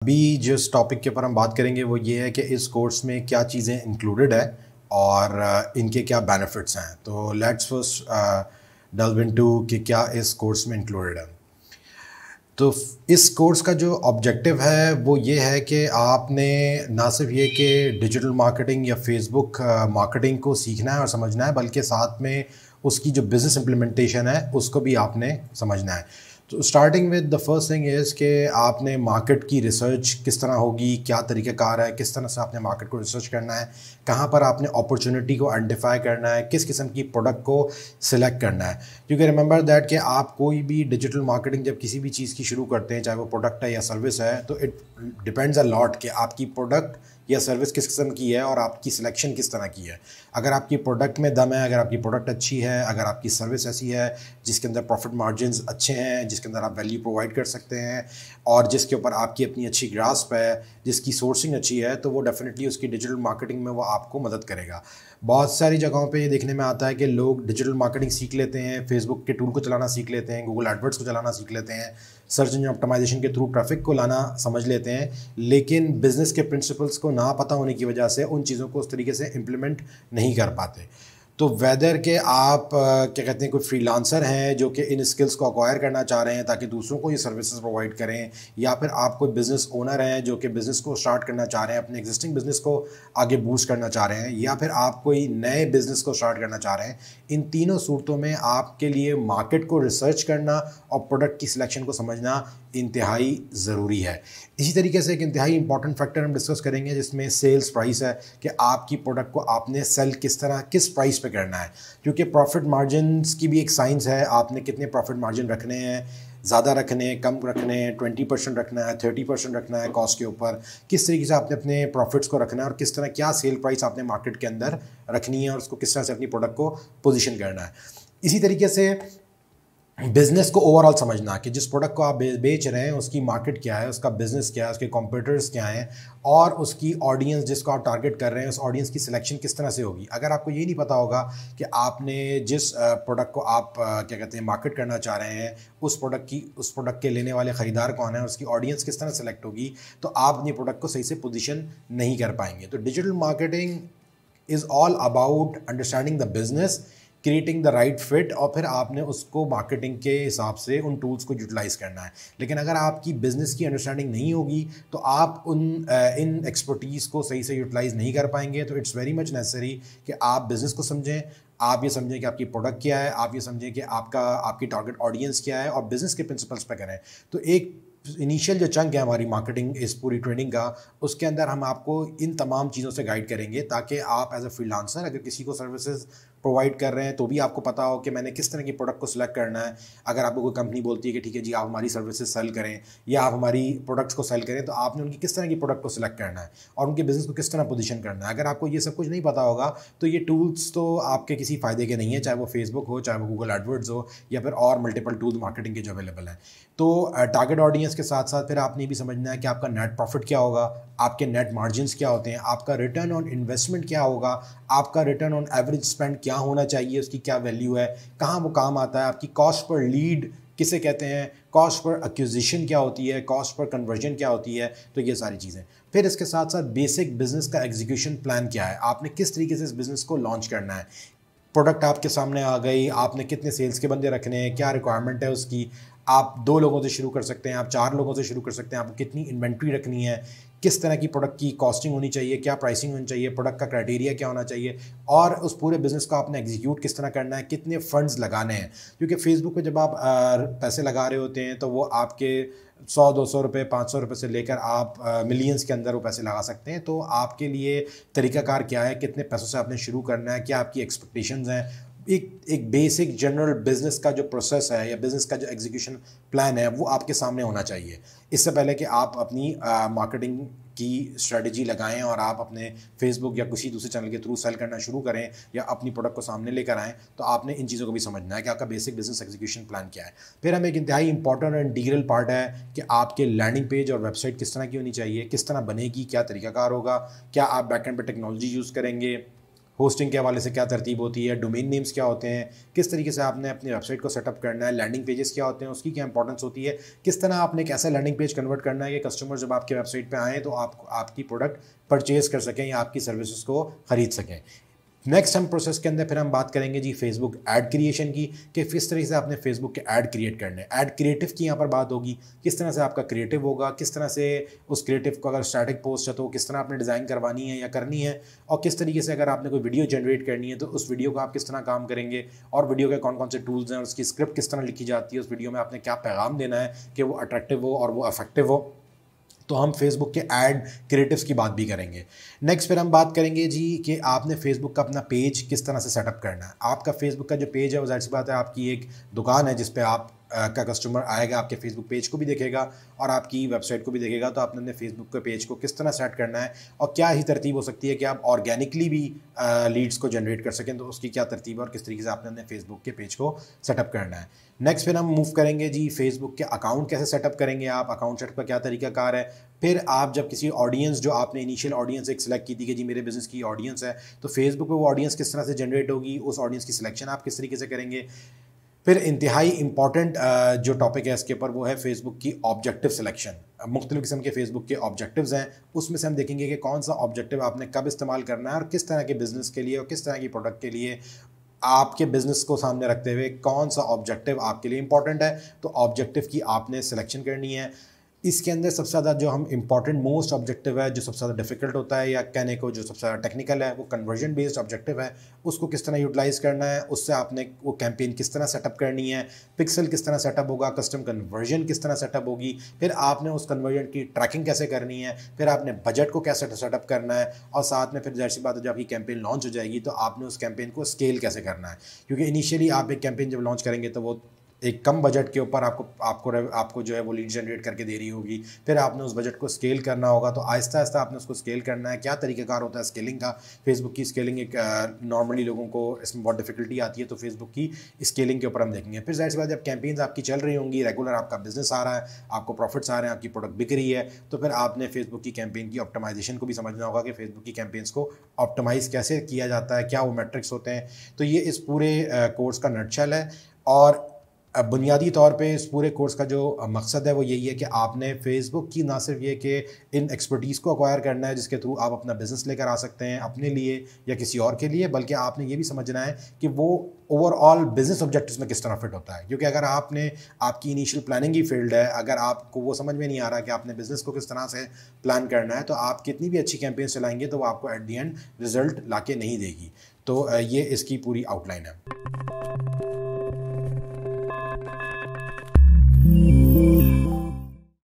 अभी जिस टॉपिक के ऊपर हम बात करेंगे वो ये है कि इस कोर्स में क्या चीज़ें इंक्लूडेड है और इनके क्या बेनिफिट्स हैं। तो लेट्स फर्स्ट डेल्व इनटू कि क्या इस कोर्स में इंक्लूडेड है। तो इस कोर्स का जो ऑब्जेक्टिव है वो ये है कि आपने ना सिर्फ ये कि डिजिटल मार्केटिंग या फेसबुक मार्केटिंग को सीखना है और समझना है, बल्कि साथ में उसकी जो बिज़नेस इम्प्लीमेंटेशन है उसको भी आपने समझना है। तो starting with the first thing is कि आपने मार्केट की रिसर्च किस तरह होगी, क्या तरीक़ाकार है, किस तरह से आपने मार्केट को रिसर्च करना है, कहाँ पर आपने अपॉर्चुनिटी को आइडेंटिफाई करना है, किस किस्म की प्रोडक्ट को सिलेक्ट करना है। क्योंकि रिमेंबर दैट कि आप कोई भी डिजिटल मार्केटिंग जब किसी भी चीज़ की शुरू करते हैं, चाहे वो प्रोडक्ट है या सर्विस है, तो इट डिपेंड्स अ लॉट कि आपकी प्रोडक्ट या सर्विस किस किस्म की है और आपकी सिलेक्शन किस तरह की है। अगर आपकी प्रोडक्ट में दम है, अगर आपकी प्रोडक्ट अच्छी है, अगर आपकी सर्विस ऐसी है जिसके अंदर प्रॉफिट मार्जिन्स अच्छे हैं, जिसके अंदर आप वैल्यू प्रोवाइड कर सकते हैं और जिसके ऊपर आपकी अपनी अच्छी ग्रास्प है, जिसकी सोर्सिंग अच्छी है, तो वो डेफिनेटली उसकी डिजिटल मार्केटिंग में वो आपको मदद करेगा। बहुत सारी जगहों पे ये देखने में आता है कि लोग डिजिटल मार्केटिंग सीख लेते हैं, फेसबुक के टूल को चलाना सीख लेते हैं, गूगल एडवर्ड्स को चलाना सीख लेते हैं, सर्च इंजन ऑप्टिमाइजेशन के थ्रू ट्रैफिक को लाना समझ लेते हैं, लेकिन बिज़नेस के प्रिंसिपल्स को ना पता होने की वजह से उन चीज़ों को उस तरीके से इम्प्लीमेंट नहीं कर पाते। तो वेदर के आप क्या कहते हैं, कोई फ्रीलांसर हैं जो कि इन स्किल्स को अक्वायर करना चाह रहे हैं ताकि दूसरों को ये सर्विसेज प्रोवाइड करें, या फिर आप कोई बिज़नेस ओनर हैं जो कि बिज़नेस को स्टार्ट करना चाह रहे हैं, अपने एग्जिस्टिंग बिज़नेस को आगे बूस्ट करना चाह रहे हैं, या फिर आप कोई नए बिज़नेस को स्टार्ट करना चाह रहे हैं, इन तीनों सूरतों में आपके लिए मार्केट को रिसर्च करना और प्रोडक्ट की सिलेक्शन को समझना इंतहाई ज़रूरी है। इसी तरीके से एक इंतहाई इंपॉर्टेंट फैक्टर हम डिस्कस करेंगे जिसमें सेल्स प्राइस है, कि आपकी प्रोडक्ट को आपने सेल किस तरह, किस प्राइस पे करना है। क्योंकि प्रॉफिट मार्जिन्स की भी एक साइंस है, आपने कितने प्रॉफिट मार्जिन रखने हैं, ज़्यादा रखने हैं, कम रखने हैं, 20% रखना है, 30% रखना है कॉस्ट के ऊपर, किस तरीके से आपने अपने प्रॉफिट्स को रखना है और किस तरह क्या सेल प्राइस आपने मार्केट के अंदर रखनी है और उसको किस तरह से अपनी प्रोडक्ट को पोजीशन करना है। इसी तरीके से बिज़नेस को ओवरऑल समझना कि जिस प्रोडक्ट को आप बेच रहे हैं उसकी मार्केट क्या है, उसका बिज़नेस क्या है, उसके कॉम्पिटिटर्स क्या हैं और उसकी ऑडियंस जिसको आप टारगेट कर रहे हैं उस ऑडियंस की सिलेक्शन किस तरह से होगी। अगर आपको ये नहीं पता होगा कि आपने जिस प्रोडक्ट को आप क्या कहते हैं मार्केट करना चाह रहे हैं उस प्रोडक्ट के लेने वाले ख़रीदार कौन है और उसकी ऑडियंस किस तरह सेलेक्ट होगी, तो आप अपनी प्रोडक्ट को सही से पोजीशन नहीं कर पाएंगे। तो digital marketing is all about understanding the business, creating the right fit और फिर आपने उसको मार्केटिंग के हिसाब से उन टूल्स को यूटिलाइज़ करना है। लेकिन अगर आपकी बिज़नेस की अंडरस्टैंडिंग नहीं होगी तो आप इन एक्सपर्टीज़ को सही से यूटिलाइज़ नहीं कर पाएंगे। तो इट्स वेरी मच नेसेसरी कि आप बिज़नेस को समझें, आप ये समझें कि आपकी प्रोडक्ट क्या है, आप ये समझें कि आपकी टारगेट ऑडियंस क्या है और बिज़नेस के प्रिंसिपल्स पे करें। तो एक इनिशियल जो चंक है हमारी मार्केटिंग इस पूरी ट्रेनिंग का, उसके अंदर हम आपको इन तमाम चीज़ों से गाइड करेंगे ताकि आप एज अ फ्रीलांसर अगर किसी को सर्विसेज प्रोवाइड कर रहे हैं तो भी आपको पता हो कि मैंने किस तरह की प्रोडक्ट को सिलेक्ट करना है। अगर आपको कोई कंपनी बोलती है कि ठीक है जी आप हमारी सर्विसेज सेल करें या आप हमारी प्रोडक्ट्स को सेल करें, तो आपने उनकी किस तरह की प्रोडक्ट को सिलेक्ट करना है और उनके बिज़नेस को किस तरह पोजीशन करना है। अगर आपको ये सब कुछ नहीं पता होगा तो ये टूल्स तो आपके किसी फ़ायदे के नहीं है, चाहे वो फेसबुक हो, चाहे वो गूगल एडवर्ड्स हो या फिर और मल्टीपल टूल्स मार्केटिंग के जो अवेलेबल हैं। तो टारगेट ऑडियंस के साथ साथ फिर आपने भी समझना है कि आपका नेट प्रॉफिट क्या होगा, आपके नेट मार्जिन्स क्या होते हैं, आपका रिटर्न ऑन इन्वेस्टमेंट क्या होगा, आपका रिटर्न ऑन एवरेज स्पेंड क्या होना चाहिए, उसकी क्या वैल्यू है, कहाँ वो काम आता है, आपकी कॉस्ट पर लीड किसे कहते हैं, कॉस्ट पर एक्विजिशन क्या होती है, कॉस्ट पर कन्वर्जन क्या होती है। तो ये सारी चीज़ें। फिर इसके साथ साथ बेसिक बिजनेस का एग्जीक्यूशन प्लान क्या है, आपने किस तरीके से इस बिज़नेस को लॉन्च करना है। प्रोडक्ट आपके सामने आ गई, आपने कितने सेल्स के बंदे रखने हैं, क्या रिक्वायरमेंट है उसकी, आप 2 लोगों से शुरू कर सकते हैं, आप 4 लोगों से शुरू कर सकते हैं, आपको कितनी इन्वेंट्री रखनी है, किस तरह की प्रोडक्ट की कॉस्टिंग होनी चाहिए, क्या प्राइसिंग होनी चाहिए, प्रोडक्ट का क्राइटेरिया क्या होना चाहिए और उस पूरे बिज़नेस को आपने एग्जीक्यूट किस तरह करना है, कितने फंड्स लगाने हैं। क्योंकि फेसबुक पे जब आप पैसे लगा रहे होते हैं तो वो आपके 100-200 रुपये, 500 रुपये से लेकर आप मिलियंस के अंदर वो पैसे लगा सकते हैं। तो आपके लिए तरीकाकार क्या है, कितने पैसों से आपने शुरू करना है, क्या आपकी एक्सपेक्टेशंस हैं, एक बेसिक जनरल बिजनेस का जो प्रोसेस है या बिजनेस का जो एग्जीक्यूशन प्लान है वो आपके सामने होना चाहिए इससे पहले कि आप अपनी मार्केटिंग की स्ट्रेटजी लगाएं और आप अपने फेसबुक या किसी दूसरे चैनल के थ्रू सेल करना शुरू करें या अपनी प्रोडक्ट को सामने लेकर आएँ। तो आपने इन चीज़ों को भी समझना है कि आपका बेसिक बिजनेस एग्जीक्यूशन प्लान क्या है। फिर हमें एक इंतहाई इंपॉर्टेंट और इंटीग्रल पार्ट है कि आपके लैंडिंग पेज और वेबसाइट किस तरह की होनी चाहिए, किस तरह बनेगी, क्या तरीकाकार होगा, क्या आप बैकएंड पर टेक्नोलॉजी यूज़ करेंगे होस्टिंग के हवाले से क्या तरतीब होती है, डोमेन नेम्स क्या होते हैं, किस तरीके से आपने अपनी वेबसाइट को सेटअप करना है, लैंडिंग पेजेस क्या होते हैं, उसकी क्या इंपॉर्टेंस होती है, किस तरह आपने एक ऐसा लैंडिंग पेज कन्वर्ट करना है कि कस्टमर जब आपके वेबसाइट पे आएँ तो आपकी प्रोडक्ट परचेज कर सकें या आपकी सर्विसेज को ख़रीद सकें। नेक्स्ट हम प्रोसेस के अंदर फिर हम बात करेंगे जी फेसबुक ऐड क्रिएशन की, कि किस तरीके से आपने फेसबुक के ऐड क्रिएट करने हैं। ऐड क्रिएटिव की यहाँ पर बात होगी, किस तरह से आपका क्रिएटिव होगा, किस तरह से उस क्रिएटिव को अगर स्टैटिक पोस्ट है तो किस तरह आपने डिज़ाइन करवानी है या करनी है, और किस तरीके से अगर आपने कोई वीडियो जनरेट करनी है तो उस वीडियो का आप किस तरह काम करेंगे, और वीडियो के कौन कौन से टूल्स हैं और उसकी स्क्रिप्ट किस तरह लिखी जाती है, उस वीडियो में आपने क्या पैगाम देना है कि वो अट्रैक्टिव हो और वो इफेक्टिव हो। तो हम फेसबुक के ऐड क्रिएटिव्स की बात भी करेंगे। नेक्स्ट फिर हम बात करेंगे जी कि आपने फेसबुक का अपना पेज किस तरह से सेटअप करना है। आपका फेसबुक का जो पेज है वो जाहिर सी बात है आपकी एक दुकान है जिस पे आप का कस्टमर आएगा, आपके फेसबुक पेज को भी देखेगा और आपकी वेबसाइट को भी देखेगा। तो आपने अपने फेसबुक के पेज को किस तरह सेट करना है और क्या ही तरतीब हो सकती है कि आप ऑर्गेनिकली भी लीड्स को जनरेट कर सकें, तो उसकी क्या तरतीब है और किस तरीके से आपने अपने फेसबुक के पेज को सेटअप करना है। नेक्स्ट फिर हम मूव करेंगे जी फेसबुक के अकाउंट कैसे सेटअप करेंगे आप, अकाउंट सेटअप का क्या तरीकाकार है। फिर आप जब किसी ऑडियंस, जो आपने इनिशियल ऑडियंस एक सिलेक्ट की थी कि जी मेरे बिजनेस की ऑडियंस है, तो फेसबुक पे वो ऑडियंस किस तरह से जनरेट होगी, उस ऑडियंस की सिलेक्शन आप किस तरीके से करेंगे। फिर इंतहाई इंपॉर्टेंट जो टॉपिक है इसके ऊपर वो है फेसबुक की ऑब्जेक्टिव सिलेक्शन। मुख्तलिफ किस्म के फेसबुक के ऑब्जेक्टिव्स हैं, उसमें से हम देखेंगे कि कौन सा ऑब्जेक्टिव आपने कब इस्तेमाल करना है और किस तरह के बिजनेस के लिए और किस तरह की प्रोडक्ट के लिए आपके बिजनेस को सामने रखते हुए कौन सा ऑब्जेक्टिव आपके लिए इंपॉर्टेंट है। तो ऑब्जेक्टिव की आपने सिलेक्शन करनी है। इसके अंदर सबसे ज़्यादा जो हम इंपॉर्टेंट मोस्ट ऑब्जेक्टिव है, जो सबसे ज़्यादा डिफिकल्ट होता है या कहने को जो सबसे ज़्यादा टेक्निकल है, वो कन्वर्जन बेस्ड ऑब्जेक्टिव है। उसको किस तरह यूटिलाइज़ करना है, उससे आपने वो कैंपेन किस तरह सेटअप करनी है, पिक्सल किस तरह सेटअप होगा, कस्टम कन्वर्जन किस तरह सेटअप होगी, फिर आपने उस कन्वर्जन की ट्रैकिंग कैसे करनी है, फिर आपने बजट को कैसे सेटअप करना है, और साथ में फिर जाहिर सी बात है जब आपकी कैंपेन लॉन्च हो जाएगी तो आपने उस कैंपेन को स्केल कैसे करना है। क्योंकि इनिशियली आप एक कैंपेन जब लॉन्च करेंगे तो वो एक कम बजट के ऊपर आपको जो है वो लीड जनरेट करके दे रही होगी। फिर आपने उस बजट को स्केल करना होगा, तो आहिस्ता आहिस्ता आपने उसको स्केल करना है। क्या तरीक़ाकार होता है स्केलिंग का, फेसबुक की स्केलिंग एक नॉर्मली लोगों को इसमें बहुत डिफिकल्टी आती है, तो फेसबुक की स्केलिंग के ऊपर हम देखेंगे। फिर जाहिर सी बात जब कैंपेन्स आपकी चल रही होंगी, रेगुलर आपका बिजनेस आ रहा है, आपको प्रॉफिट्स आ रहे हैं, आपकी प्रोडक्ट बिक रही है, तो फिर आपने फेसबुक की कैंपेन की ऑप्टिमाइजेशन को भी समझना होगा कि फेसबुक की कैंपेन्स को ऑप्टिमाइज़ कैसे किया जाता है, क्या वो मैट्रिक्स होते हैं। तो ये इस पूरे कोर्स का नटशेल है। और बुनियादी तौर पे इस पूरे कोर्स का जो मकसद है वो यही है कि आपने फेसबुक की ना सिर्फ ये कि इन एक्सपर्टीज़ को अक्वायर करना है जिसके थ्रू आप अपना बिजनेस लेकर आ सकते हैं अपने लिए या किसी और के लिए, बल्कि आपने ये भी समझना है कि वो ओवरऑल बिजनेस ऑब्जेक्टिव्स में किस तरह फिट होता है। क्योंकि अगर आपकी इनिशियल प्लानिंग ही फील्ड है, अगर आपको वो समझ में नहीं आ रहा कि आपने बिजनेस को किस तरह से प्लान करना है, तो आप कितनी भी अच्छी कैंपेन चलाएंगे तो वो आपको एट दी एंड रिजल्ट ला के नहीं देगी। तो ये इसकी पूरी आउटलाइन है।